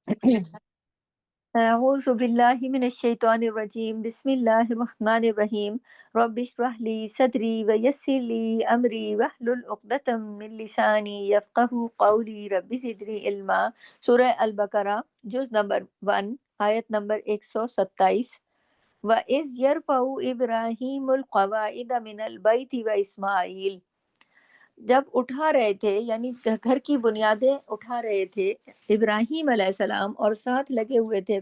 أعوذ بالله من الشيطان الرجيم بسم الله الرحمن الرحيم رب اشرح لي صدري ويسر لي أمري واحلل عقدة من لساني يفقه قولي رب زدني علما. سورہ البقرہ جز نمبر 1 آیت نمبر 127. وَإِذْ يَرْفَعُ إِبْرَاهِيمُ الْقَوَاعِدَ مِنَ الْبَيْتِ وَإِسْمَاعِيلُ، جب اٹھا رہے تھے یعنی گھر کی بنیادیں اٹھا رہے تھے ابراہیم علیہ السلام، اور ساتھ لگے ہوئے تھے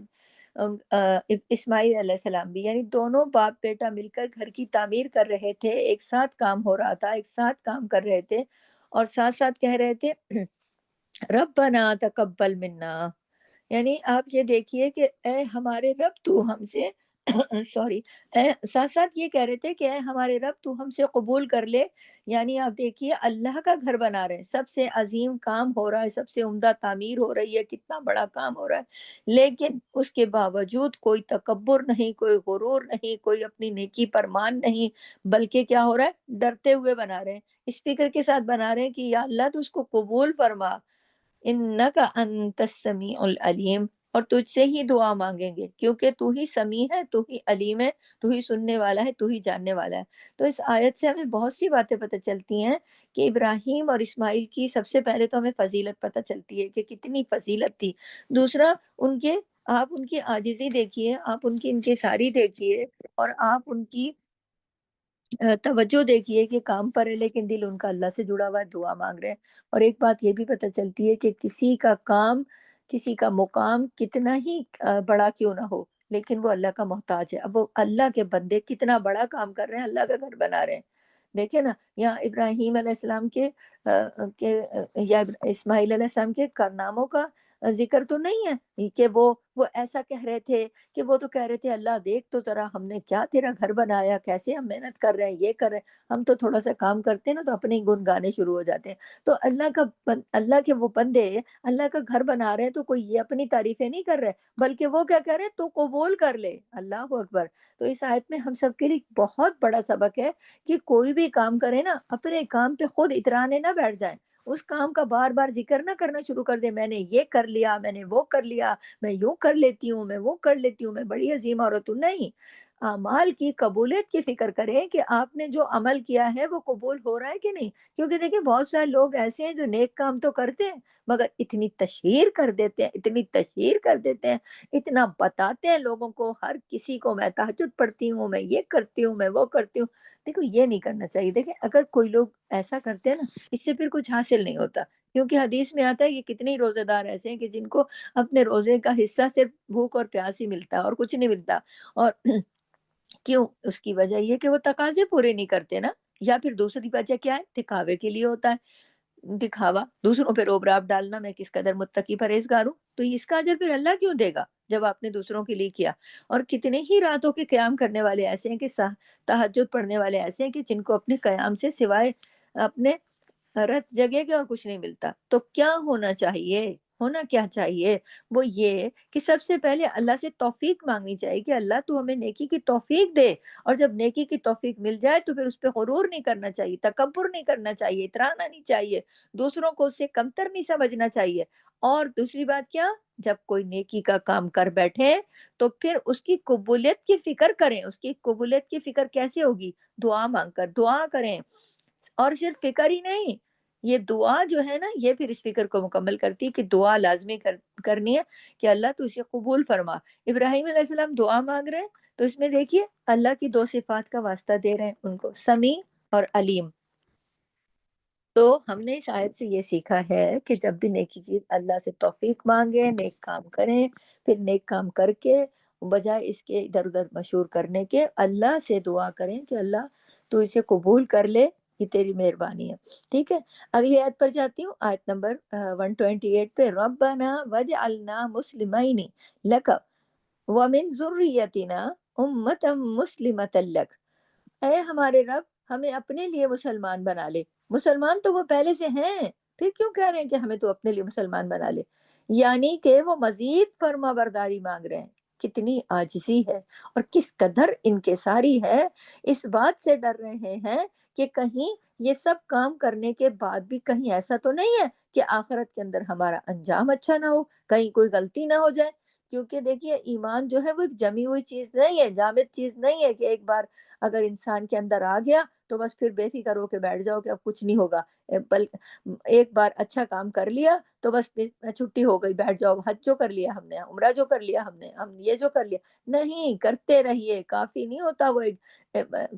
اسماعیل علیہ السلام بھی، یعنی دونوں باپ بیٹا مل کر گھر کی تعمیر کر رہے تھے. ایک ساتھ کام ہو رہا تھا، ایک ساتھ کام کر رہے تھے، اور ساتھ ساتھ کہہ رہے تھے ربنا تقبل منا. یعنی آپ یہ دیکھیے کہ اے ہمارے رب تو ہم سے سوری ساتھ ساتھ یہ کہہ رہے تھے کہ اے ہمارے رب تو ہم سے قبول کر لے. یعنی آپ دیکھیے اللہ کا گھر بنا رہے ہیں، سب سے عظیم کام ہو رہا ہے، سب سے عمدہ تعمیر ہو رہی ہے، کتنا بڑا کام ہو رہا ہے، لیکن اس کے باوجود کوئی تکبر نہیں، کوئی غرور نہیں، کوئی اپنی نیکی پر مان نہیں، بلکہ کیا ہو رہا ہے، ڈرتے ہوئے بنا رہے ہیں، اس فکر کے ساتھ بنا رہے ہیں کہ یا اللہ تو اس کو قبول فرما، انک انت السمیع العلیم، اور تجھ سے ہی دعا مانگیں گے کیونکہ تو ہی سمیع ہے، تو ہی علیم ہے، تو ہی سننے والا ہے، تو ہی جاننے والا ہے. تو اس آیت سے ہمیں بہت سی باتیں پتہ چلتی ہیں کہ ابراہیم اور اسماعیل کی سب سے پہلے تو ہمیں فضیلت پتہ چلتی ہے کہ کتنی فضیلت تھی. دوسرا آپ ان کی عاجزی دیکھیے، آپ ان کی انکساری دیکھیے، اور آپ ان کی توجہ دیکھیے کہ کام پر ہے لیکن دل ان کا اللہ سے جڑا ہوا ہے، دعا مانگ رہے ہیں. اور ایک بات یہ بھی پتہ چلتی ہے کہ کسی کا کام، کسی کا مقام کتنا ہی بڑا کیوں نہ ہو، لیکن وہ اللہ کا محتاج ہے. اب وہ اللہ کے بندے کتنا بڑا کام کر رہے ہیں، اللہ کا گھر بنا رہے ہیں. دیکھیں نا، یہاں ابراہیم علیہ السلام یا اسماعیل علیہ السلام کے کارناموں کا ذکر تو نہیں ہے کہ وہ ایسا کہہ رہے تھے، کہ وہ تو کہہ رہے تھے اللہ دیکھ تو ذرا ہم نے کیا تیرا گھر بنایا، کیسے ہم محنت کر رہے ہیں، یہ کر رہے ہیں، ہم تو تھوڑا سا کام کرتے ہیں نا تو اپنے ہی گن گانے شروع ہو جاتے ہیں. تو اللہ کے وہ بندے اللہ کا گھر بنا رہے ہیں تو کوئی یہ اپنی تعریفیں نہیں کر رہے، بلکہ وہ کیا کہہ رہے ہیں، تو قبول کر لے. اللہ اکبر. تو اس آیت میں ہم سب کے لیے بہت بڑا سبق ہے کہ کوئی بھی کام کرے نا، اپنے کام پہ خود اترانے نہ بیٹھ جائیں، اس کام کا بار بار ذکر نہ کرنا شروع کر دیں، میں نے یہ کر لیا، میں نے وہ کر لیا، میں یوں کر لیتی ہوں، میں وہ کر لیتی ہوں، میں بڑی عظیم عورت ہوں. نہیں، اعمال کی قبولیت کی فکر کریں کہ آپ نے جو عمل کیا ہے وہ قبول ہو رہا ہے کہ نہیں. کیونکہ دیکھیں بہت سارے لوگ ایسے ہیں جو نیک کام تو کرتے ہیں مگر اتنی تشہیر کر دیتے ہیں، اتنی تشہیر کر دیتے ہیں، اتنا بتاتے ہیں لوگوں کو، ہر کسی کو میں تہجد پڑھتی ہوں، میں یہ کرتی ہوں، میں وہ کرتی ہوں. دیکھو یہ نہیں کرنا چاہیے. دیکھیں اگر کوئی لوگ ایسا کرتے ہیں نا، اس سے پھر کچھ حاصل نہیں ہوتا. کیونکہ حدیث میں آتا ہے کہ کتنے روزے دار ایسے ہیں کہ جن کو اپنے روزے کا حصہ صرف بھوک اور پیاس ہی ملتا ہے اور کچھ نہیں ملتا. اور کیوں؟ اس کی وجہ یہ کہ وہ تقاضے پورے نہیں کرتے نا. یا پھر دوسری وجہ کیا ہے، دکھاوے کے لیے ہوتا ہے، دکھاوا، دوسروں پہ روب راب ڈالنا، میں کس قدر متقی پرہیزگار ہوں. تو اس کا اجر پھر اللہ کیوں دے گا جب آپ نے دوسروں کے لیے کیا. اور کتنے ہی راتوں کے قیام کرنے والے ایسے ہیں کہ تہجد پڑھنے والے ایسے ہیں کہ جن کو اپنے قیام سے سوائے اپنے رت جگہ کے اور کچھ نہیں ملتا. تو کیا ہونا چاہیے، ہونا کیا چاہیے، وہ یہ کہ سب سے پہلے اللہ سے توفیق مانگنی چاہیے کہ اللہ تو ہمیں نیکی کی توفیق دے. اور جب نیکی کی توفیق مل جائے تو پھر اس پہ غرور نہیں کرنا چاہیے، تکبر نہیں کرنا چاہیے، اترانا نہیں چاہیے، دوسروں کو اس سے کمتر نہیں سمجھنا چاہیے. اور دوسری بات کیا، جب کوئی نیکی کا کام کر بیٹھے تو پھر اس کی قبولیت کی فکر کریں. اس کی قبولیت کی فکر کیسے ہوگی؟ دعا مانگ کر دعا کریں. اور صرف فکر ہی نہیں، یہ دعا جو ہے نا، یہ پھر اس فکر کو مکمل کرتی ہے کہ دعا لازمی کرنی ہے کہ اللہ تو اسے قبول فرما. ابراہیم علیہ السلام دعا مانگ رہے ہیں تو اس میں دیکھیے اللہ کی دو صفات کا واسطہ دے رہے ہیں ان کو، سمیع اور علیم. تو ہم نے اس آیت سے یہ سیکھا ہے کہ جب بھی نیکی کی اللہ سے توفیق مانگیں، نیک کام کریں، پھر نیک کام کر کے بجائے اس کے ادھر ادھر مشہور کرنے کے اللہ سے دعا کریں کہ اللہ تو اسے قبول کر لے، یہ تیری مہربانی ہے. ٹھیک ہے، اگلی آیت پر جاتی ہوں، آیت نمبر 128 پہ. ربنا وجعلنا مسلمین لک ومن ذریتنا امتا مسلمتا لک. اے ہمارے رب ہمیں اپنے لیے مسلمان بنا لے. مسلمان تو وہ پہلے سے ہیں، پھر کیوں کہہ رہے ہیں کہ ہمیں تو اپنے لیے مسلمان بنا لے؟ یعنی کہ وہ مزید فرما برداری مانگ رہے ہیں. کتنی عاجزی ہے اور کس قدر انکساری ہے. اس بات سے ڈر رہے ہیں کہ کہیں یہ سب کام کرنے کے بعد بھی کہیں ایسا تو نہیں ہے کہ آخرت کے اندر ہمارا انجام اچھا نہ ہو، کہیں کوئی غلطی نہ ہو جائے؟ کیونکہ دیکھیے ایمان جو ہے وہ ایک جمی ہوئی چیز نہیں ہے، جامد چیز نہیں ہے کہ ایک بار اگر انسان کے اندر آ گیا تو بس پھر بے فکر ہو کے بیٹھ جاؤ کہ اب کچھ نہیں ہوگا۔ ایک بار اچھا کام کر لیا تو بس چھٹی ہو گئی، بیٹھ جاؤ، حج جو کر لیا ہم نے، عمرہ جو کر لیا ہم نے، ہم یہ جو کر لیا، نہیں، کرتے رہیے، کافی نہیں ہوتا وہ ایک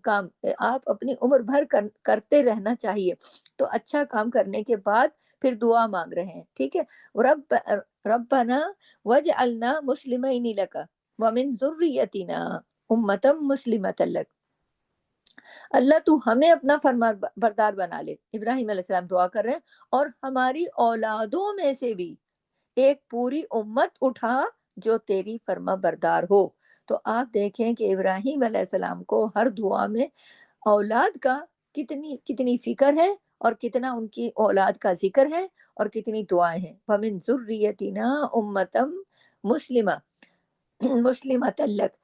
کام، آپ اپنی عمر بھر کرتے رہنا چاہیے۔ تو اچھا کام کرنے کے بعد پھر دعا مانگ رہے ہیں، ٹھیک ہے، ربنا وجعلنا مسلمین لک ومن ذریتنا امتا مسلمتا لک، اللہ تو ہمیں اپنا فرما بردار بنا لے، ابراہیم علیہ السلام دعا کر رہے ہیں، اور ہماری اولادوں میں سے بھی ایک پوری امت اٹھا جو تیری فرما بردار ہو۔ تو آپ دیکھیں کہ ابراہیم علیہ السلام کو ہر دعا میں اولاد کا کتنی کتنی فکر ہے، اور کتنا ان کی اولاد کا ذکر ہے، اور کتنی دعائیں ہیں، وَمِن ذُرِّيَّتِنَا أُمَّةً مسلمۃ لک۔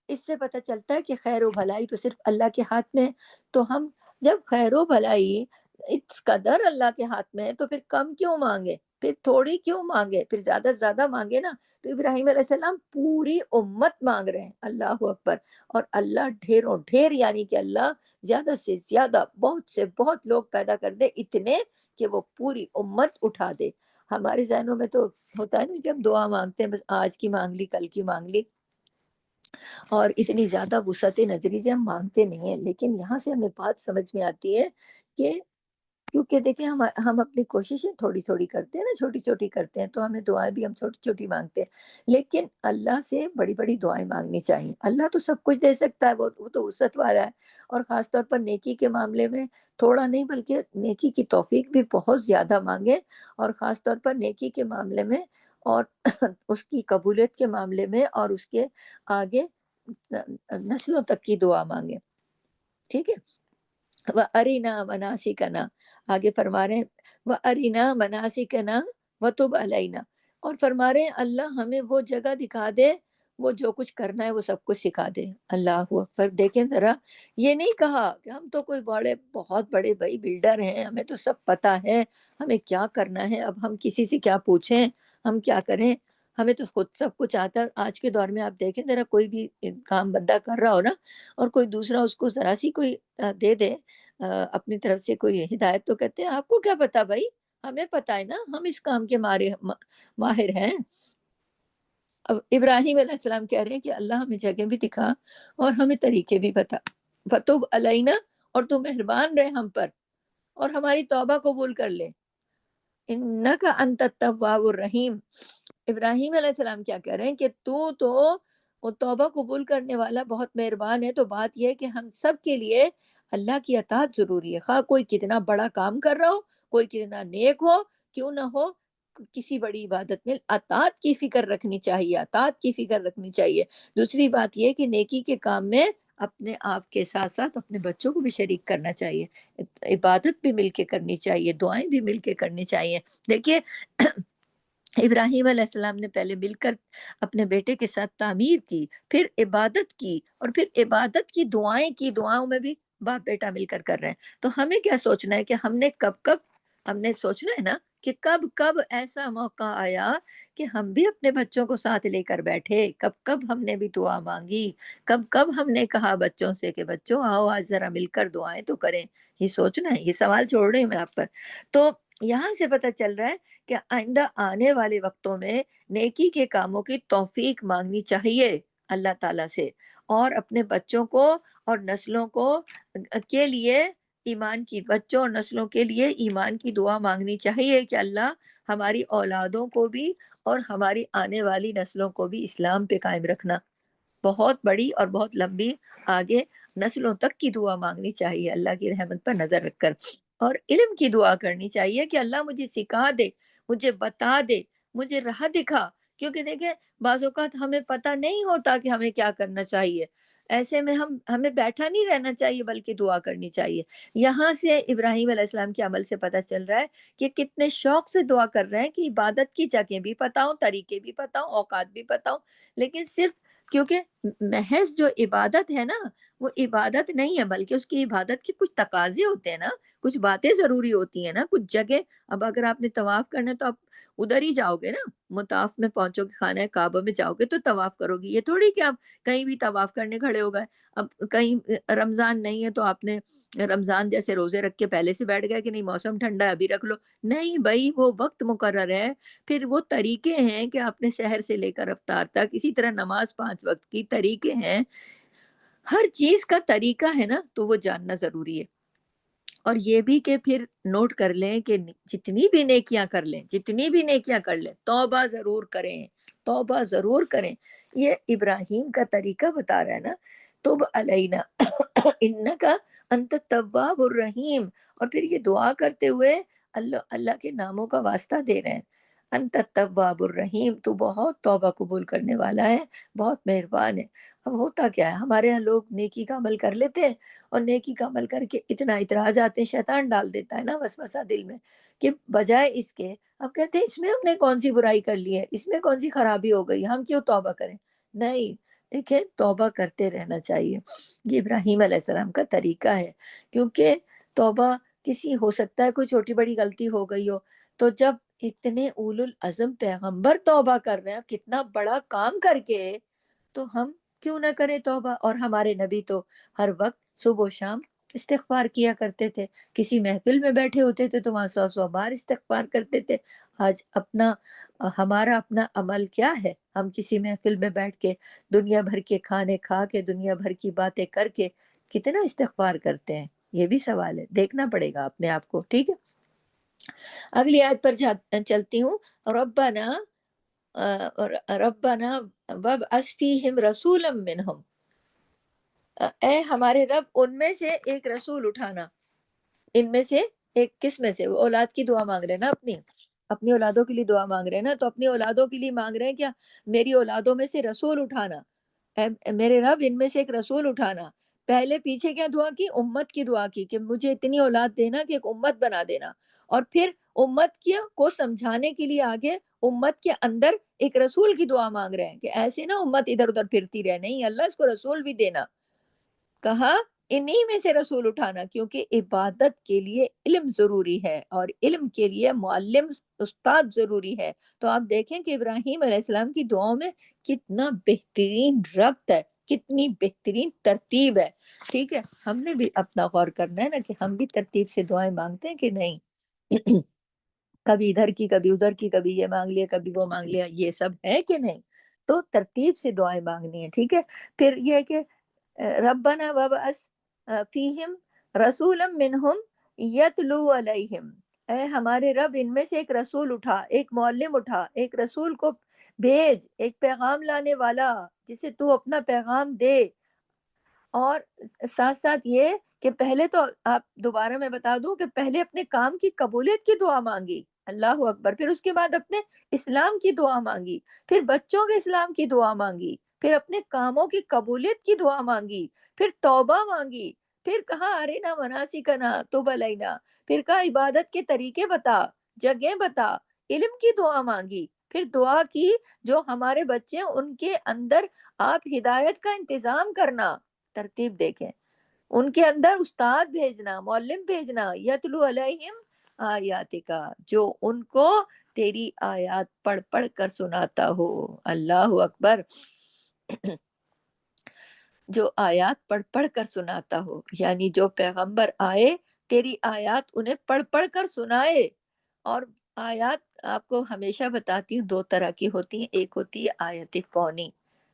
اس سے پتہ چلتا ہے کہ خیر و بھلائی تو صرف اللہ کے ہاتھ میں ہے۔ تو ہم جب خیر و بھلائی اس قدر اللہ کے ہاتھ میں ہے تو پھر کم کیوں مانگے، پھر تھوڑی کیوں مانگے، پھر زیادہ سے زیادہ مانگے نا۔ تو ابراہیم علیہ السلام پوری امت مانگ رہے ہیں، اللہ اکبر، اور اللہ ڈھیروں ڈھیر، یعنی کہ اللہ زیادہ سے زیادہ، بہت سے بہت لوگ پیدا کر دے، اتنے کہ وہ پوری امت اٹھا دے۔ ہمارے ذہنوں میں تو ہوتا ہے نا، جب دعا مانگتے ہیں بس آج کی مانگ لی، کل کی مانگ لی، اور اتنی زیادہ وسعت نظری سے ہم مانگتے نہیں ہیں۔ لیکن یہاں سے ہمیں بات سمجھ میں آتی ہے کہ کیونکہ دیکھیں ہم اپنی کوششیں تھوڑی تھوڑی کرتے ہیں نا، چھوٹی چھوٹی کرتے ہیں، تو ہمیں دعائیں بھی ہم چھوٹی چھوٹی مانگتے ہیں، لیکن اللہ سے بڑی بڑی دعائیں مانگنی چاہیے۔ اللہ تو سب کچھ دے سکتا ہے، وہ تو وسعت والا ہے، اور خاص طور پر نیکی کے معاملے میں تھوڑا نہیں بلکہ نیکی کی توفیق بھی بہت زیادہ مانگے، اور خاص طور پر نیکی کے معاملے میں، اور اس کی قبولیت کے معاملے میں، اور اس کے آگے نسلوں تک کی دعا مانگے، ٹھیک ہے۔ وَأَرِنَا مَنَاسِكَنَا، آگے فرما رہے ہیں وَأَرِنَا مَنَاسِكَنَا وَتُبْ عَلَيْنَا، اور فرما رہے ہیں اللہ ہمیں وہ جگہ دکھا دے، وہ جو کچھ کرنا ہے وہ سب کچھ سکھا دے۔ اللہ اکبر، دیکھیں ذرا، یہ نہیں کہا کہ ہم تو کوئی بہت بڑے بھائی بلڈر ہیں، ہمیں تو سب پتا ہے، ہمیں کیا کرنا ہے، اب ہم کسی سے کیا پوچھیں، ہم کیا کریں، ہمیں تو خود سب کچھ آتا ہے۔ آج کے دور میں آپ دیکھیں ذرا، کوئی بھی کام بندہ کر رہا ہو نا، اور کوئی دوسرا اس کو ذرا سی کوئی دے دے اپنی طرف سے کوئی ہدایت، تو کہتے ہیں آپ کو کیا پتا بھائی، ہمیں پتا ہے نا، ہم اس کام کے ماہر ہیں۔ اب ابراہیم علیہ السلام کہہ رہے ہیں کہ اللہ ہمیں جگہ بھی دکھا اور ہمیں طریقے بھی بتا، فتوب علینا، اور تو مہربان رہے ہم پر، اور ہماری توبہ قبول کر لے، انکا انت التواب الرحیم۔ ابراہیم علیہ السلام کیا کہہ رہے ہیں کہ تو وہ توبہ قبول کرنے والا بہت مہربان ہے۔ تو بات یہ ہے کہ ہم سب کے لیے اللہ کی اطاعت ضروری ہے، خواہ کوئی کتنا بڑا کام کر رہا ہو، کوئی کتنا نیک ہو کیوں نہ ہو، کسی بڑی عبادت میں اطاعت کی فکر رکھنی چاہیے، اطاعت کی فکر رکھنی چاہیے۔ دوسری بات یہ کہ نیکی کے کام میں اپنے آپ کے ساتھ ساتھ اپنے بچوں کو بھی شریک کرنا چاہیے، عبادت بھی مل کے کرنی چاہیے، دعائیں بھی مل کے کرنی چاہیے۔ دیکھیے ابراہیم علیہ السلام نے پہلے مل کر اپنے بیٹے کے ساتھ تعمیر کی، پھر عبادت کی، اور پھر عبادت کی دعائیں کی، دعاؤں میں بھی باپ بیٹا مل کر رہے ہیں۔ تو ہمیں کیا سوچنا ہے کہ ہم نے کب ہم نے سوچنا ہے نا کہ کب ایسا موقع آیا کہ ہم بھی اپنے بچوں کو ساتھ لے کر بیٹھے، کب ہم نے بھی دعا مانگی، کب ہم نے کہا بچوں سے کہ بچوں آؤ آج ذرا مل کر دعائیں تو کریں۔ یہ سوچنا ہے، یہ سوال چھوڑ رہے ہیں میں آپ پر۔ تو یہاں سے پتہ چل رہا ہے کہ آئندہ آنے والے وقتوں میں نیکی کے کاموں کی توفیق مانگنی چاہیے اللہ تعالیٰ سے، اور اپنے بچوں کو اور نسلوں کو کے لیے بچوں اور نسلوں کے لیے ایمان کی دعا مانگنی چاہیے کہ اللہ ہماری اولادوں کو بھی اور ہماری آنے والی نسلوں کو بھی اسلام پہ قائم رکھنا، بہت بڑی اور بہت لمبی آگے نسلوں تک کی دعا مانگنی چاہیے اللہ کی رحمت پر نظر رکھ کر، اور علم کی دعا کرنی چاہیے کہ اللہ مجھے سکھا دے، مجھے بتا دے، مجھے راہ دکھا، کیونکہ دیکھیں بعض اوقات ہمیں پتہ نہیں ہوتا کہ ہمیں کیا کرنا چاہیے، ایسے میں ہمیں بیٹھا نہیں رہنا چاہیے بلکہ دعا کرنی چاہیے۔ یہاں سے ابراہیم علیہ السلام کے عمل سے پتہ چل رہا ہے کہ کتنے شوق سے دعا کر رہے ہیں کہ عبادت کی جگہ بھی پتہ ہوں، طریقے بھی پتہ ہوں، اوقات بھی پتہ ہوں، لیکن صرف کیونکہ محض جو عبادت ہے نا وہ عبادت نہیں ہے، بلکہ اس کی عبادت کے کچھ تقاضے ہوتے ہیں نا، کچھ باتیں ضروری ہوتی ہیں نا، کچھ جگہ. اب اگر آپ نے طواف کرنا ہے تو آپ ادھر ہی جاؤ گے نا، مطاف میں پہنچو گے، خانہ کعبہ میں جاؤ گے تو طواف کرو گی. یہ تھوڑی کہ آپ کہیں بھی طواف کرنے کھڑے ہو گئے. اب کہیں رمضان نہیں ہے تو آپ نے رمضان جیسے روزے رکھ کے پہلے سے بیٹھ گئے کہ نہیں موسم ٹھنڈا ہے ابھی رکھ لو. نہیں بھائی، وہ وقت مقرر ہے. پھر وہ طریقے ہیں کہ آپ نے سحر سے لے کر افطار تک، اسی طرح نماز 5 وقت کی طریقے ہیں، ہر چیز کا طریقہ ہے نا، تو وہ جاننا ضروری ہے. اور یہ بھی کہ پھر نوٹ کر لیں کہ جتنی بھی نیکیاں کر لیں، جتنی بھی نیکیاں کر لیں، توبہ ضرور کریں، توبہ ضرور کریں. یہ ابراہیم کا طریقہ بتا رہا ہے نا، تب علینا انکا انت التواب الرحیم. اور پھر یہ دعا کرتے ہوئے اللہ کے ناموں کا واسطہ دے رہے ہیں. انت التواب الرحیم، تو بہت توبہ قبول کرنے والا ہے، بہت مہربان ہے. اب ہوتا کیا ہے، ہمارے یہاں لوگ نیکی کا عمل کر لیتے ہیں اور نیکی کا عمل کر کے اتنا اعتراض آتے ہیں، شیطان ڈال دیتا ہے نا وسوسہ دل میں، کہ بجائے اس کے اب کہتے ہیں اس میں ہم نے کون سی برائی کر لی ہے، اس میں کون سی خرابی ہو گئی، ہم کیوں توبہ کریں. نہیں، دیکھیں توبہ کرتے رہنا چاہیے. یہ ابراہیم علیہ السلام کا طریقہ ہے. کیونکہ توبہ کسی ہو سکتا ہے کوئی چھوٹی بڑی غلطی ہو گئی ہو، تو جب اتنے اولو العزم پیغمبر توبہ کر رہے ہیں کتنا بڑا کام کر کے، تو ہم کیوں نہ کریں توبہ. اور ہمارے نبی تو ہر وقت صبح و شام استغفار کیا کرتے تھے. کسی محفل میں بیٹھے ہوتے تھے تو وہاں 100 بار استغفار کرتے تھے. آج ہمارا اپنا عمل کیا ہے؟ ہم کسی محفل میں بیٹھ کے دنیا بھر کے کھانے کھا کے، دنیا بھر کی باتیں کر کے کتنا استغفار کرتے ہیں؟ یہ بھی سوال ہے، دیکھنا پڑے گا اپنے آپ کو. ٹھیک ہے، اگلی آیت پر چلتی ہوں. ربنا وابعث فیہم رسولا منہم، اے ہمارے رب ان میں سے ایک رسول اٹھانا. ان میں سے ایک کس میں سے؟ وہ اولاد کی دعا مانگ رہے ہیں نا، اپنی اولادوں کے لیے دعا مانگ رہے ہیں نا. تو اپنی اولادوں کے لیے مانگ رہے ہیں کیا؟ میری اولادوں میں سے رسول اٹھانا، اے میرے رب ان میں سے ایک رسول اٹھانا. پہلے پیچھے کیا دعا کی؟ امت کی دعا کی کہ مجھے اتنی اولاد دینا کہ ایک امت بنا دینا. اور پھر امت کو سمجھانے کے لیے آگے امت کے اندر ایک رسول کی دعا مانگ رہے ہیں کہ ایسے نا امت ادھر ادھر پھرتی رہے. نہیں، اللہ اس کو رسول بھی دینا. کہا انہی میں سے رسول اٹھانا، کیونکہ عبادت کے لیے علم ضروری ہے اور علم کے لیے معلم استاد ضروری ہے. تو آپ دیکھیں کہ ابراہیم علیہ السلام کی دعاؤں میں کتنا بہترین ربط ہے، کتنی بہترین ترتیب ہے. ٹھیک ہے، ہم نے بھی اپنا غور کرنا ہے نا کہ ہم بھی ترتیب سے دعائیں مانگتے ہیں کہ نہیں. کبھی ادھر کی، کبھی ادھر کی، کبھی یہ مانگ لیا، کبھی وہ مانگ لیا، یہ سب ہے کہ نہیں؟ تو ترتیب سے دعائیں مانگنی ہے. ٹھیک ہے، پھر یہ کہ ربنا وابعث فیہم رسولا منہم یتلو علیہم، اے ہمارے رب ان میں سے ایک رسول اٹھا، ایک معلم اٹھا، ایک رسول کو بھیج، ایک پیغام لانے والا جسے تو اپنا پیغام دے. اور ساتھ ساتھ یہ کہ پہلے تو آپ دوبارہ میں بتا دوں کہ پہلے اپنے کام کی قبولیت کی دعا مانگی، اللہ اکبر. پھر اس کے بعد اپنے اسلام کی دعا مانگی، پھر بچوں کے اسلام کی دعا مانگی، پھر اپنے کاموں کی قبولیت کی دعا مانگی، پھر توبہ مانگی، پھر کہا ارینا مناسکنا تب علینا، پھر کہا عبادت کے طریقے بتا، جگہ بتا، علم کی دعا مانگی، پھر دعا کی جو ہمارے بچے ہیں ان کے اندر آپ ہدایت کا انتظام کرنا. ترتیب دیکھیں، ان کے اندر استاد بھیجنا، معلم بھیجنا، یتلو علیہم آیاتکا، جو ان کو تیری آیات پڑھ پڑھ کر سناتا ہو. اللہ اکبر. جو آیات پڑھ پڑھ کر سناتا ہو، یعنی جو پیغمبر آئے تیری آیات انہیں پڑھ پڑھ کر سنائے. اور آیات آپ کو ہمیشہ بتاتی ہوں 2 طرح کی ہوتی ہیں. ایک ہوتی ہے آیت کونی.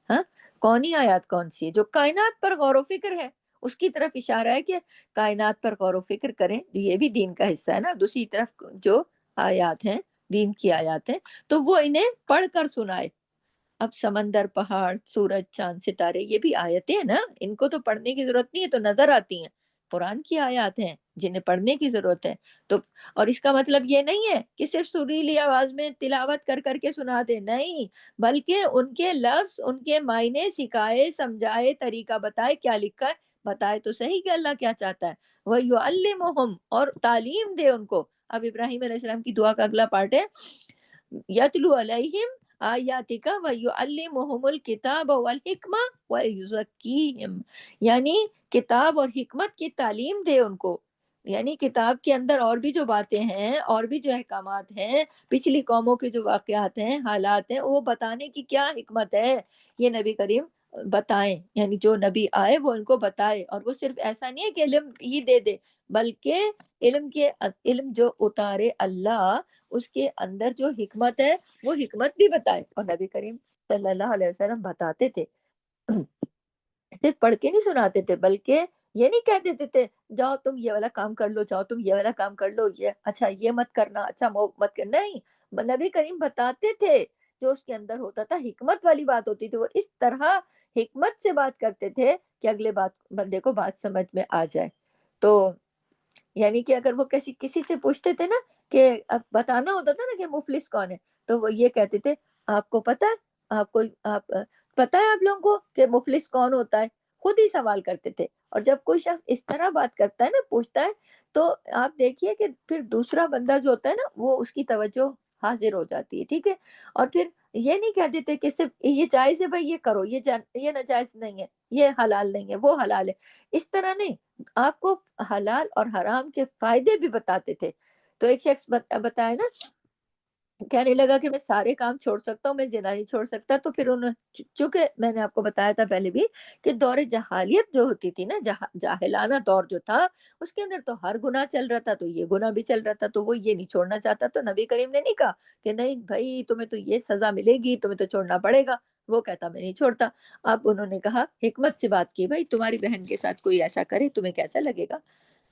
ہاں، کونی آیات کون سی ہے؟ جو کائنات پر غور و فکر ہے، اس کی طرف اشارہ ہے کہ کائنات پر غور و فکر کریں، یہ بھی دین کا حصہ ہے نا. دوسری طرف جو آیات ہیں، دین کی آیات ہیں، تو وہ انہیں پڑھ کر سنائے. اب سمندر، پہاڑ، سورج، چاند، ستارے، یہ بھی آیتیں ہیں نا، ان کو تو پڑھنے کی ضرورت نہیں ہے، تو نظر آتی ہیں. قرآن کی آیات ہیں جنہیں پڑھنے کی ضرورت ہے. تو اور اس کا مطلب یہ نہیں ہے کہ صرف سریلی آواز میں تلاوت کر کر کے سنا دے، نہیں، بلکہ ان کے لفظ، ان کے معنی سکھائے، سمجھائے، طریقہ بتائے، کیا لکھا ہے بتائے تو صحیح کہ اللہ کیا چاہتا ہے. وَيُعَلِّمُهُمْ، اور تعلیم دے ان کو. اب ابراہیم علیہ السلام کی دعا کا اگلا پارٹ ہے یتلو علیہم آیاتک ویعلمہم الکتاب والحکمہ ویزکیہم، یعنی کتاب اور حکمت کی تعلیم دے ان کو، یعنی کتاب کے اندر اور بھی جو باتیں ہیں اور بھی جو احکامات ہیں، پچھلی قوموں کے جو واقعات ہیں، حالات ہیں، وہ بتانے کی کیا حکمت ہے، یہ نبی کریم بتائیں، یعنی جو نبی آئے وہ ان کو بتائے، اور وہ صرف ایسا نہیں ہے کہ علم ہی دے دے، بلکہ علم جو اتارے اللہ، اس کے اندر جو حکمت ہے وہ حکمت بھی بتائے، اور نبی کریم صلی اللہ علیہ وسلم بتاتے تھے، صرف پڑھ کے نہیں سناتے تھے، بلکہ یہ نہیں کہہ دیتے تھے جاؤ تم یہ والا کام کر لو، جاؤ تم یہ والا کام کر لو، یہ اچھا یہ مت کرنا، اچھا وہ مت کرنا، نہیں، نبی کریم بتاتے تھے، جو اس کے اندر ہوتا تھا حکمت والی بات ہوتی تھی، وہ اس طرح حکمت سے بات کرتے تھے کہ اگلے بندے کو بات سمجھ میں آ جائے۔ تو یعنی کہ اگر وہ کسی سے پوچھتے تھے نا کہ اب بتانا ہوتا تھا نا کہ مفلس کون ہے، تو وہ یہ کہتے تھے آپ کو پتا ہے، آپ پتا ہے آپ لوگوں کو کہ مفلس کون ہوتا ہے، خود ہی سوال کرتے تھے۔ اور جب کوئی شخص اس طرح بات کرتا ہے نا، پوچھتا ہے، تو آپ دیکھیے کہ پھر دوسرا بندہ جو ہوتا ہے نا، وہ اس کی توجہ حاضر ہو جاتی ہے، ٹھیک ہے، اور پھر یہ نہیں کہہ دیتے کہ صرف یہ جائز ہے بھائی یہ کرو، یہ ناجائز نہیں ہے، یہ حلال نہیں ہے، وہ حلال ہے، اس طرح نہیں، آپ کو حلال اور حرام کے فائدے بھی بتاتے تھے۔ تو ایک شخص بتایا نا، کہنے لگا کہ میں سارے کام چھوڑ سکتا ہوں، میں زنا نہیں چھوڑ سکتا، تو پھر انہوں چونکہ میں نے آپ کو بتایا تھا پہلے بھی کہ دور جہالیت جو ہوتی تھی نا، جاہلانہ دور جو تھا، اس کے اندر تو ہر گناہ چل رہا تھا، تو یہ گناہ بھی چل رہا تھا، تو وہ یہ نہیں چھوڑنا چاہتا، تو نبی کریم نے نہیں کہا کہ نہیں بھائی تمہیں تو یہ سزا ملے گی، تمہیں تو چھوڑنا پڑے گا، وہ کہتا میں نہیں چھوڑتا۔ اب انہوں نے کہا، حکمت سے بات کی، بھائی تمہاری بہن کے ساتھ کوئی ایسا کرے تمہیں کیسا لگے گا؟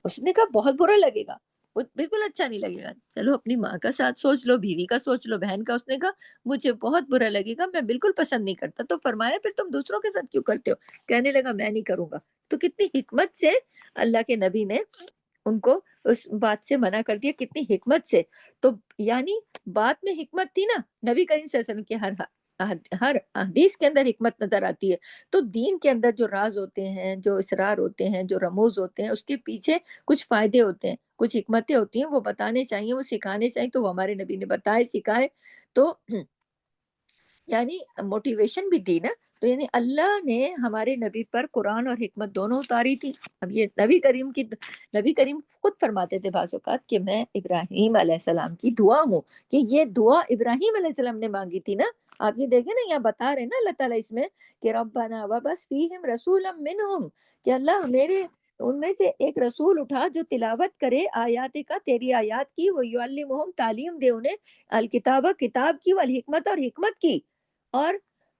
اس نے کہا بہت برا لگے گا، وہ بالکل اچھا نہیں لگے گا، چلو اپنی ماں کا ساتھ سوچ لو، بیوی کا سوچ لو، بہن کا۔ اس نے کہا مجھے بہت برا لگے گا، میں بالکل پسند نہیں کرتا۔ تو فرمایا پھر تم دوسروں کے ساتھ کیوں کرتے ہو؟ کہنے لگا میں نہیں کروں گا۔ تو کتنی حکمت سے اللہ کے نبی نے ان کو اس بات سے منع کر دیا، کتنی حکمت سے۔ تو یعنی بات میں حکمت تھی نا، نبی کریم صلی اللہ علیہ وسلم کے ہر حدیث کے اندر حکمت نظر آتی ہے۔ تو دین کے اندر جو راز ہوتے ہیں، جو اسرار ہوتے ہیں، جو رموز ہوتے ہیں، اس کے پیچھے کچھ فائدے ہوتے ہیں، کچھ حکمتیں ہوتی ہیں، وہ بتانے چاہیے، وہ سکھانے چاہیے، تو وہ ہمارے نبی نے بتائے، سکھائے، تو یعنی موٹیویشن بھی دی نا۔ تو یعنی اللہ نے ہمارے نبی پر قرآن اور حکمت دونوں اتاری تھی۔ اب یہ نبی کریم خود فرماتے تھے بعض اوقات کہ میں ابراہیم علیہ السلام کی دعا ہوں، کہ یہ دعا ابراہیم علیہ السلام نے مانگی تھی نا۔ آپ یہ دیکھیں نا، یہاں بتا رہے ہیں نا اللہ تعالیٰ اس میں کہ ربنا وبس فیہم رسولا منہم، کہ اللہ میرے ان میں سے ایک رسول اٹھا جو تلاوت کرے آیات کا، تیری آیات کی، وہ یعلمہم تعلیم دے انہیں، الکتابہ کتاب کی، والحکمت اور حکمت کی، اور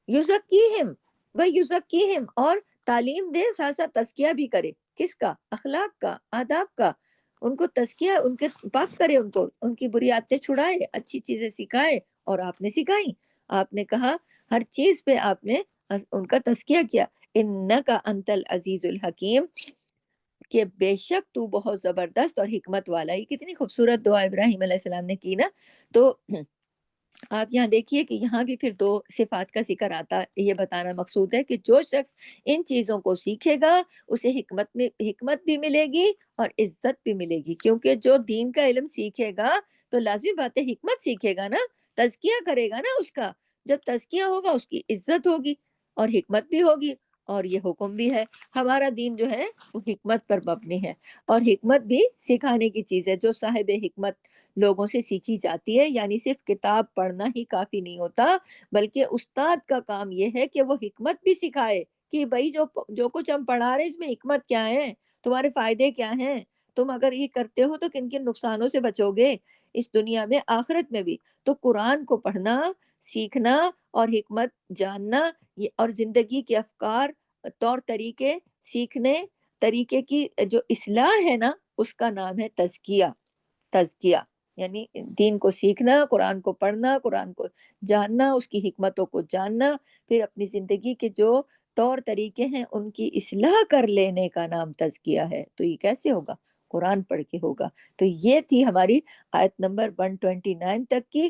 یزکیہم یزکیہم اور تعلیم دے، ساتھ ساتھ تزکیہ بھی کرے، کس کا؟ اخلاق کا، آداب کا، ان کو تزکیہ، ان کے پاک کرے، ان کو ان کی بری عادتیں چھڑائے، اچھی چیزیں سکھائے، اور آپ نے سکھائی، آپ نے کہا ہر چیز پہ آپ نے ان کا تزکیہ کیا، انکا انت العزیز الحکیم، کہ بے شک تو بہت زبردست اور حکمت والا۔ یہ کتنی خوبصورت دعا ابراہیم علیہ السلام نے کی نا۔ تو آپ یہاں دیکھیے کہ یہاں بھی پھر دو صفات کا ذکر آتا ہے، یہ بتانا مقصود ہے کہ جو شخص ان چیزوں کو سیکھے گا اسے حکمت بھی ملے گی اور عزت بھی ملے گی، کیونکہ جو دین کا علم سیکھے گا تو لازمی بات ہے حکمت سیکھے گا نا، تزکیہ کرے گا نا اس کا، جب تزکیہ ہوگا اس کی عزت ہوگی اور حکمت بھی ہوگی، اور یہ حکم بھی ہے۔ ہمارا دین جو ہے وہ حکمت پر مبنی ہے، اور حکمت بھی سکھانے کی چیز ہے، جو صاحب حکمت لوگوں سے سیکھی جاتی ہے، یعنی صرف کتاب پڑھنا ہی کافی نہیں ہوتا، بلکہ استاد کا کام یہ ہے کہ وہ حکمت بھی سکھائے، کہ بھائی جو کچھ ہم پڑھا رہے ہیں اس میں حکمت کیا ہے، تمہارے فائدے کیا ہیں، تم اگر یہ کرتے ہو تو کن کن نقصانوں سے بچو گے اس دنیا میں آخرت میں بھی۔ تو قرآن کو پڑھنا، سیکھنا اور حکمت جاننا، اور زندگی کے افکار، طور طریقے سیکھنے، طریقے کی جو اصلاح ہے نا، اس کا نام ہے تزکیہ۔ تزکیہ یعنی دین کو سیکھنا، قرآن کو پڑھنا، قرآن کو جاننا، اس کی حکمتوں کو جاننا، پھر اپنی زندگی کے جو طور طریقے ہیں ان کی اصلاح کر لینے کا نام تزکیہ ہے۔ تو یہ کیسے ہوگا؟ قرآن پڑھ کے ہوگا۔ تو یہ تھی ہماری آیت نمبر 129 تک کی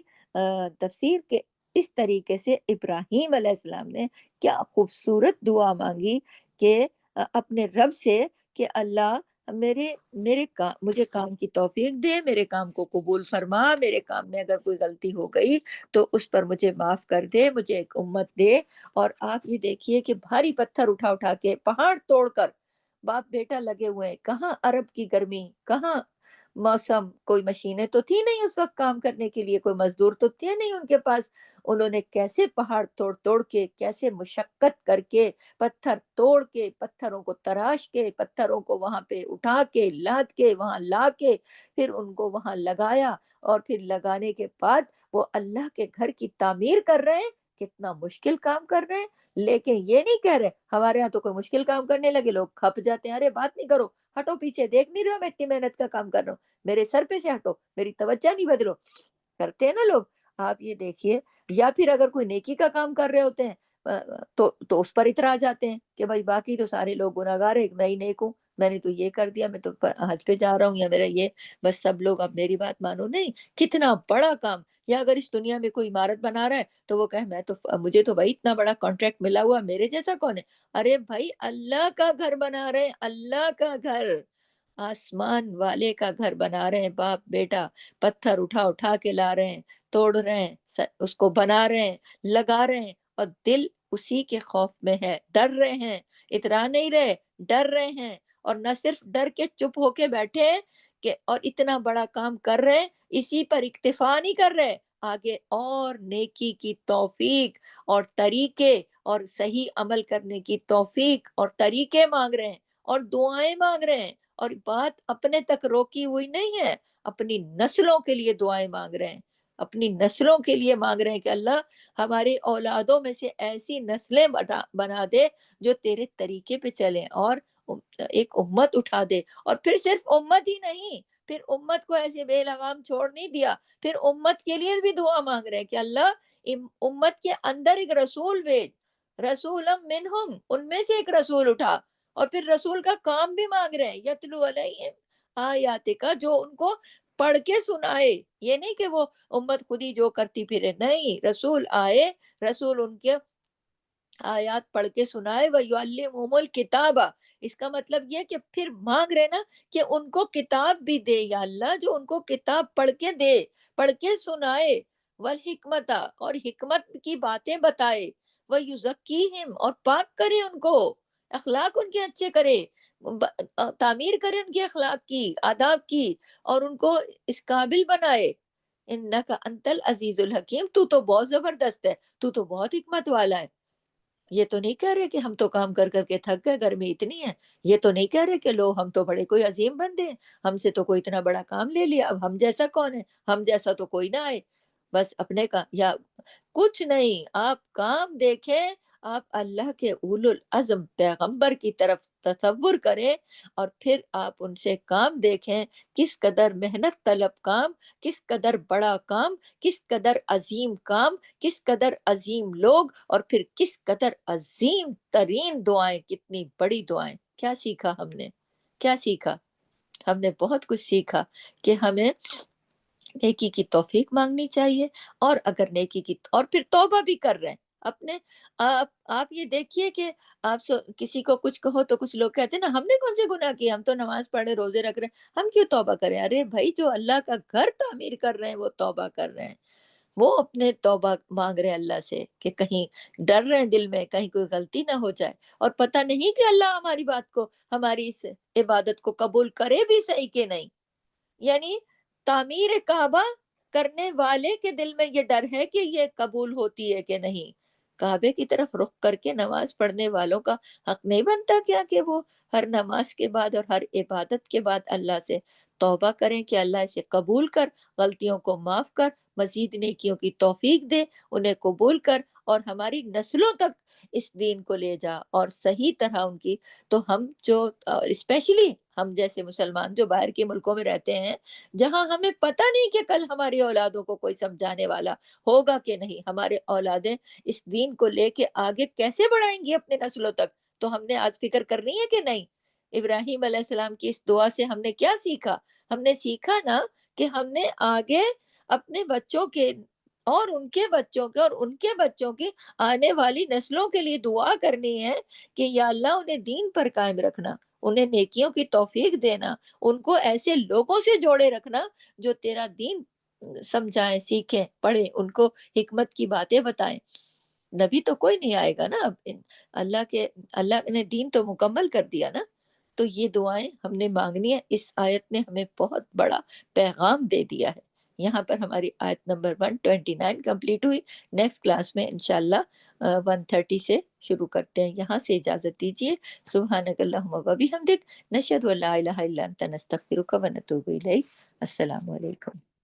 تفسیر، کے اس طریقے سے ابراہیم علیہ السلام نے کیا خوبصورت دعا مانگی کہ اپنے رب سے کہ اللہ میرے مجھے کام کی توفیق دے، میرے کام کو قبول فرما، میرے کام میں اگر کوئی غلطی ہو گئی تو اس پر مجھے معاف کر دے، مجھے ایک امت دے۔ اور آپ یہ دیکھیے کہ بھاری پتھر اٹھا اٹھا کے، پہاڑ توڑ کر باپ بیٹا لگے ہوئے ہیں، کہاں عرب کی گرمی، کہاں موسم، کوئی مشینیں تو تھی نہیں اس وقت کام کرنے کے لیے، کوئی مزدور تو تھے نہیں ان کے پاس، انہوں نے کیسے پہاڑ توڑ توڑ کے، کیسے مشقت کر کے، پتھر توڑ کے، پتھروں کو تراش کے، پتھروں کو وہاں پہ اٹھا کے لاد کے وہاں لا کے پھر ان کو وہاں لگایا، اور پھر لگانے کے بعد وہ اللہ کے گھر کی تعمیر کر رہے ہیں۔ کتنا مشکل کام کر رہے ہیں، لیکن یہ نہیں کہہ رہے ہمارے ہاں تو کوئی مشکل کام کرنے لگے لوگ کھپ جاتے ہیں، ارے بات نہیں کرو، ہٹو پیچھے، دیکھ نہیں رہے ہو میں اتنی محنت کا کام کر رہا ہوں، میرے سر پہ سے ہٹو، میری توجہ نہیں بدلو، کرتے ہیں نا لوگ۔ آپ یہ دیکھیے، یا پھر اگر کوئی نیکی کا کام کر رہے ہوتے ہیں تو اس پر اترا جاتے ہیں کہ بھائی باقی تو سارے لوگ گناہگار ہیں، میں ہی نیک ہوں، میں نے تو یہ کر دیا، میں تو حج پہ جا رہا ہوں، یا میرا یہ، بس سب لوگ اب میری بات مانو۔ نہیں، کتنا بڑا کام، یا اگر اس دنیا میں کوئی عمارت بنا رہا ہے تو وہ کہے مجھے تو بھائی اتنا بڑا کانٹریکٹ ملا ہوا، میرے جیسا کون ہے؟ ارے بھائی اللہ کا گھر بنا رہے ہیں، اللہ کا گھر، آسمان والے کا گھر بنا رہے ہیں، باپ بیٹا پتھر اٹھا اٹھا کے لا رہے ہیں، توڑ رہے ہیں، اس کو بنا رہے ہیں، لگا رہے ہیں، اور دل اسی کے خوف میں ہے، ڈر رہے ہیں، اترا نہیں رہے، ڈر رہے ہیں، اور نہ صرف ڈر کے چپ ہو کے بیٹھے ہیں کہ اور اتنا بڑا کام کر رہے ہیں، اسی پر اکتفا نہیں کر رہے، آگے اور نیکی کی توفیق اور طریقے اور صحیح عمل کرنے کی توفیق اور طریقے مانگ رہے ہیں، اور دعائیں مانگ رہے ہیں، اور بات اپنے تک روکی ہوئی نہیں ہے، اپنی نسلوں کے لیے دعائیں مانگ رہے ہیں، اپنی نسلوں کے لیے مانگ رہے ہیں کہ اللہ ہماری اولادوں میں سے ایسی نسلیں بنا دے جو تیرے طریقے پہ چلیں، اور ایک امت اٹھا دے۔ اور پھر صرف امت ہی نہیں، پھر امت کو ایسے بے لگام چھوڑ نہیں دیا، پھر امت کے لیے بھی دعا مانگ رہے ہیں کہ اللہ امت کے اندر ایک رسول بھیج، رسول منہم، ان میں سے ایک رسول اٹھا، اور پھر رسول کا کام بھی مانگ رہے ہیں، یتلو علیہم آیاتک، جو ان کو پڑھ کے سنائے، یہ نہیں کہ وہ امت خود ہی جو کرتی پھرے، نہیں، رسول آئے، رسول ان کے آیات پڑھ کے سنائے، وَيُعَلِّمُهُمُ الْكِتَابَ، اس کا مطلب یہ کہ پھر مانگ رہے نا کہ ان کو کتاب بھی دے یا اللہ، جو ان کو کتاب پڑھ کے دے، پڑھ کے سنائے، والحکمت، اور حکمت کی باتیں بتائے، وَيُزَكِّيهِمْ، اور پاک کرے ان کو، اخلاق ان کے اچھے کرے، تعمیر کرے ان کے اخلاق کی، آداب کی، اور ان کو اس قابل بنائے۔ انک انت العزیز الحکیم، تو بہت زبردست ہے، تو بہت حکمت والا ہے۔ یہ تو نہیں کہہ رہے کہ ہم تو کام کر کر کے تھک گئے، گرمی اتنی ہے، یہ تو نہیں کہہ رہے کہ لو ہم تو بڑے کوئی عظیم بندے ہیں، ہم سے تو کوئی اتنا بڑا کام لے لیا، اب ہم جیسا کون ہے، ہم جیسا تو کوئی نہ آئے، بس اپنے کا یا کچھ نہیں، آپ کام دیکھیں، آپ اللہ کے اولو العزم پیغمبر کی طرف تصور کریں، اور پھر آپ ان سے کام دیکھیں، کس قدر محنت طلب کام، کس قدر بڑا کام، کس قدر عظیم کام، کس قدر عظیم لوگ، اور پھر کس قدر عظیم ترین دعائیں، کتنی بڑی دعائیں۔ کیا سیکھا ہم نے؟ کیا سیکھا؟ ہم نے بہت کچھ سیکھا کہ ہمیں نیکی کی توفیق مانگنی چاہیے، اور اگر نیکی کی، اور پھر توبہ بھی کر رہے ہیں اپنے، آپ یہ دیکھیے کہ آپ کسی کو کچھ کہو تو کچھ لوگ کہتے ہیں نا ہم نے کون سے گناہ کیے، ہم تو نماز پڑھے روزے رکھ رہے ہیں، ہم کیوں توبہ کریں؟ ارے بھائی جو اللہ کا گھر تعمیر کر رہے ہیں وہ توبہ کر رہے ہیں، وہ اپنے توبہ مانگ رہے ہیں اللہ سے کہ کہیں ڈر رہے ہیں دل میں کہیں کوئی غلطی نہ ہو جائے، اور پتہ نہیں کہ اللہ ہماری بات کو، ہماری اس عبادت کو قبول کرے بھی صحیح کہ نہیں۔ یعنی تعمیر کعبہ کرنے والے کے دل میں یہ ڈر ہے کہ یہ قبول ہوتی ہے کہ نہیں، کعبے کی طرف رخ کر کے نماز پڑھنے والوں کا حق نہیں بنتا کیا کہ وہ ہر نماز کے بعد اور ہر عبادت کے بعد اللہ سے توبہ کریں کہ اللہ اسے قبول کر، غلطیوں کو معاف کر، مزید نیکیوں کی توفیق دے، انہیں قبول کر، اور ہماری نسلوں تک اس دین کو لے جا، اور صحیح طرح ان کی، تو ہم جو اسپیشلی ہم جیسے مسلمان جو باہر کے ملکوں میں رہتے ہیں، جہاں ہمیں پتہ نہیں کہ کل ہماری اولادوں کو کوئی سمجھانے والا ہوگا کہ نہیں، ہمارے اولادیں اس دین کو لے کے آگے کیسے بڑھائیں گی اپنے نسلوں تک، تو ہم نے آج فکر کرنی ہے کہ نہیں۔ ابراہیم علیہ السلام کی اس دعا سے ہم نے کیا سیکھا؟ ہم نے سیکھا نا کہ ہم نے آگے اپنے بچوں کے اور ان کے بچوں کے اور ان کے بچوں کی آنے والی نسلوں کے لیے دعا کرنی ہے کہ یا اللہ انہیں دین پر قائم رکھنا، انہیں نیکیوں کی توفیق دینا، ان کو ایسے لوگوں سے جوڑے رکھنا جو تیرا دین سمجھائیں، سیکھیں، پڑھیں، ان کو حکمت کی باتیں بتائیں۔ نبی تو کوئی نہیں آئے گا نا اب، اللہ نے دین تو مکمل کر دیا نا۔ تو یہ دعائیں ہم نے مانگنی ہے، اس آیت نے ہمیں بہت بڑا پیغام دے دیا ہے۔ یہاں پر ہماری آیت نمبر 129 کمپلیٹ ہوئی۔ نیکسٹ کلاس میں انشاءاللہ 130 سے شروع کرتے ہیں۔ یہاں سے اجازت دیجیے۔ سبحانک اللہم و بحمدک، نشہد ان لا الہ الا انت، نستغفرک و نتوب الیک۔ السلام علیکم۔